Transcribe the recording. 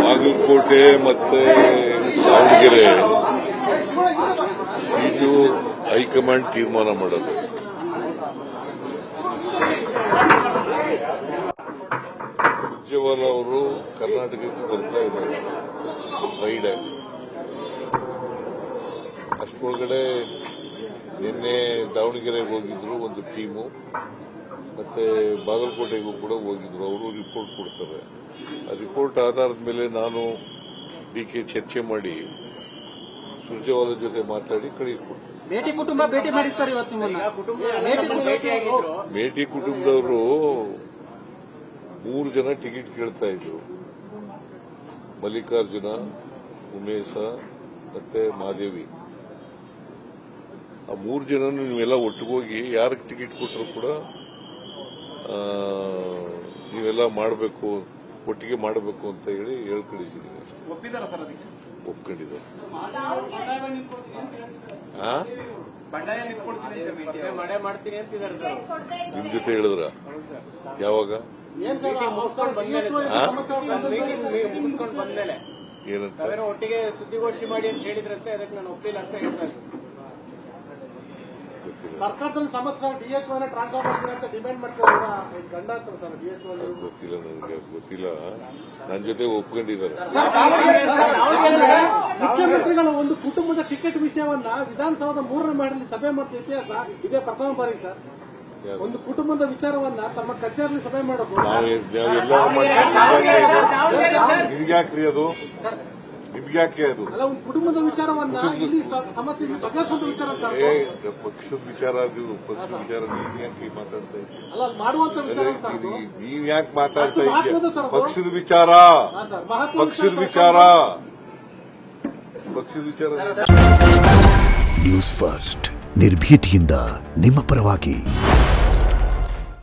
ಬಾಗಲಕೋಟೆ ಮತ್ತೆ Davanagere seat high command ತೀರ್ಮಾನ ಮಾಡೋದು. ಸುರ್ಜೇವಾಲಾ ಅವರು ಕರ್ನಾಟಕಕ್ಕೆ ಬರ್ತಾ ಇದ್ದಾರೆ ಫ್ರೈಡೆ. ಅಷ್ಟರೊಳಗಡೆ ನಿನ್ನೆ ದಾವಣಗೆರೆಗೆ ಹೋಗಿದ್ರು ಒಂದು ಟೀಮು, ಮತ್ತೆ ಬಾಗಲಕೋಟೆಗೂ ಕೂಡ ಹೋಗಿದ್ರು. ಅವರು ರಿಪೋರ್ಟ್ ಕೊಡ್ತಾರೆ. ಆ ರಿಪೋರ್ಟ್ ಆಧಾರದ ಮೇಲೆ ನಾನು ಡಿಕೆ ಚರ್ಚೆ ಮಾಡಿ ಸುರ್ಜೇವಾಲಾ ಜೊತೆ ಮಾತಾಡಿ ಕಳಿಸ್ಕೊಡ್ತೀನಿ. ಭೇಟಿ ಕುಟುಂಬ ಭೇಟಿ ಮಾಡಿ ಸರ್ ಇವತ್ತು ಮೇಟಿ ಕುಟುಂಬದವರು 3 ಜನ ಟಿಕೆಟ್ ಕೇಳ್ತಾ ಇದ್ರು. ಮಲ್ಲಿಕಾರ್ಜುನ, ಉಮೇಶ ಮತ್ತೆ ಮಾದೇವಿ. ಆ 3 ಜನ ನೀವೆಲ್ಲ ಒಟ್ಟಿಗೋಗಿ ಯಾರಿಗೆ ಟಿಕೆಟ್ ಕೊಟ್ಟರು ಕೂಡ ನೀವೆಲ್ಲ ಮಾಡಬೇಕು, ಒಟ್ಟಿಗೆ ಮಾಡಬೇಕು ಅಂತ ಹೇಳಿ ಹೇಳ್ಕಳಿಸಿದ್ದೀನಿ. ಒಪ್ಕೊಂಡಿದ್ದಾರೆ. ನಿಮ್ ಜೊತೆ ಹೇಳಿದ್ರ ಯಾವಾಗ? ಏನಂತ ಒಟ್ಟಿಗೆ ಸುದ್ದಿಗೋಷ್ಠಿ ಮಾಡಿ ಅಂತ ಹೇಳಿದ್ರಂತೆ, ಅದಕ್ಕೆ ನಾನು ಒಪ್ಪಿಲ್ಲ ಅಂತ ಹೇಳ್ತಾರೆ. ಸರ್ಕಾರದಲ್ಲಿ ಸಮಸ್ಯೆ ಡಿಎಚ್ಒ ಟ್ರಾನ್ಸ್ಫರ್ ಮಾಡ್ತೀನಿ ಅಂತ ಡಿಮ್ಯಾಂಡ್ ಮಾಡ್ತಾರೆ ಗಂಡ ಅಂತ ಸರ್. ಡಿಎಚ್ಒ ಗೊತ್ತಿಲ್ಲ, ನನಗೆ ಗೊತ್ತಿಲ್ಲ. ನನ್ನ ಜೊತೆ ಒಪ್ಕೊಂಡಿದ್ದಾರೆ. ಮುಖ್ಯಮಂತ್ರಿಗಳು ಒಂದು ಕುಟುಂಬದ ಟಿಕೆಟ್ ವಿಷಯವನ್ನ ವಿಧಾನಸೌಧ 3ನೇ ಮಾಡಲಿ ಸಭೆ ಮಾಡ್ತಾ ಇತಿಹಾಸ ಇದೇ ಪ್ರಥಮ ಬಾರಿ ಸರ್. ಒಂದು ಕುಟುಂಬದ ವಿಚಾರವನ್ನ ತಮ್ಮ ಕಚೇರಿಯಲ್ಲಿ ಸಭೆ ಮಾಡೋದು ನಿಮ್ಗೆ ಯಾಕ್ರಿ ಅದು? ನಿಮ್ಗೆ ಯಾಕೆ ಅದು? ಅಲ್ಲ, ಒಂದು ಕುಟುಂಬದ ವಿಚಾರವನ್ನ ಇಲ್ಲಿ ಸಮಸ್ಯೆ ಬಗೆಹರಿಸುವಂತ ವಿಚಾರ ಸರ್. ಪಕ್ಷದ ವಿಚಾರ ಅದು. ಪಕ್ಷದ ವಿಚಾರ ನೀನ್ ಯಾಕೆ ಮಾತಾಡ್ತಾ ಇದ್ದೀವಿ? ಅಲ್ಲ, ಮಾಡುವಂತ ವಿಚಾರ ನೀನ್ ಯಾಕೆ ಮಾತಾಡ್ತಾ ಇದ್ದೀಯ? ಪಕ್ಷದ ವಿಚಾರ, ಪಕ್ಷದ ವಿಚಾರ, ಪಕ್ಷದ ವಿಚಾರ. ನ್ಯೂಸ್ ಫಸ್ಟ್ ನಿರ್ಭೀತಿಯಿಂದ ನಿಮ್ಮ ಪರವಾಗಿ.